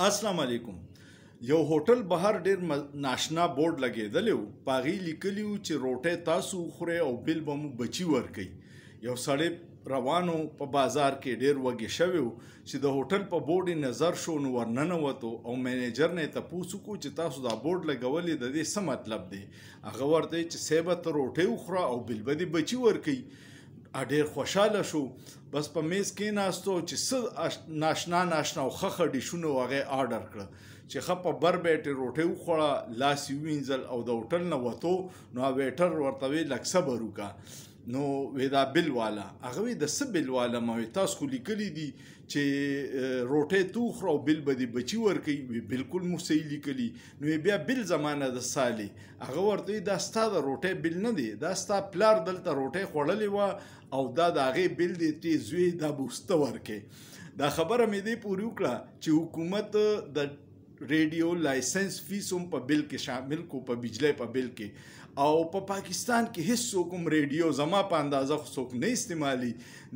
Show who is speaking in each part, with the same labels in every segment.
Speaker 1: अस्सलाम वालेकुम। یو هوټل بهر ډیر ناشنا بورډ لګېدلی و، په هغې لیکلي و چې روټۍ تاسو وخورئ او بل به مو بچي ورکوي. یو سړی روان و په بازار کې، ډیر وږی شوی و چې د هوټل په بورډ یې نظر شو، نو ورننوتو او منیجر نه یې تپوس وکړو چې تاسو دا بورډ لګولې د دې څه مطلب دی. هغه ورته ویل چې صاحبه ته روټۍ وخوره او بل به دې بچي ورکوي. ډېر خوشحاله شو. بس په میز کېناستو چې څه ناشنا او ښه ډیشونه و هغه آرډر کړه چې ښه په بر بیټې روټۍ وخوړه، لاس یې ووینځل او د هوټل نه وتو. نو ویټر ورته ویل لږ صبر وکړه. نو وی دا بل والا، هغه وی د څه بل والا؟ ما وی تاسو خو لیکلي دي چې روټۍ ته وخوره او بل به دې بچي ورکوي. وی بالکل مو صحیح لیکلي. نو بیا بل زمانه د سالې، هغه ورته وی دا ستا د روټۍ بل نه دی، دا ستا پلار دلته روټۍ خوړلې وه او دا د هغې بل دی، ته زوی دا به ورسته ورکې. دا خبره مې دې پورې وکړه چې حکومت د ریډیو لایسنس فیس هم په بل کې شامل کو، په بجلی په بل کې. او په پاکستان کې هیڅ څوک هم ریډیو زما په اندازه خو څوک نه استعمالي.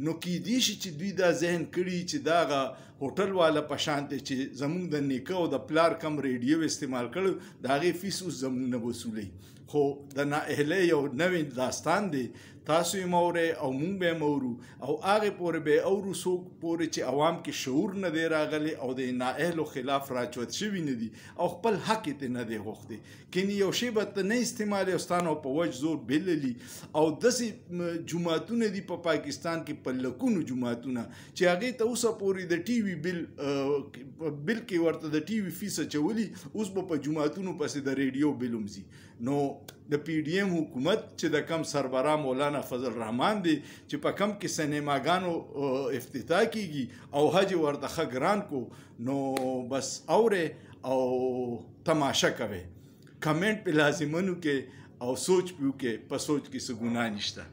Speaker 1: نو کیدای شي چې دوی دا ذهن کړي چې دا هغه هوټل والا په شان دی چې زموږ د نیکه او د پلار کم ریډیو استعمال کړو، د هغې فیس اوس زموږ نه وصولوي. خو د نااهلۍ یو نوی داستان دی، تاسو یې مورئ او موږ به یې مورو او هغې پورې به یې اورو څوک پورې چې عوام کې شعور نه دی راغلی او د نااهلو خلاف راچوت شوي نه دي او خپل حق یې ترې نه دی غوښتی. کنې یو شی به ته نه استعمالوې او ستا نه په وج زور بللي. او داسې جوماتونه دي په پاکستان کې، په لکونو جوماتونه چې هغې ته اوسه پورې د ټي وي بل کې ورته د ټي وي فیس اچولي، اوس به په جوماتونو پسې د ریډیو بل هم ځي. نو د پی ډي ایم حکومت چې د کم سربراه مولانا فضل الرحمن دی چې په کم کې سینماګانو افتتاح کیږي او حج ورته ښه ګران کو، نو بس اورئ او تماشه کوئ. کمنټ پې لازمونو کې او سوچ پې وکړئ، په سوچ کې څه ګناه نشته.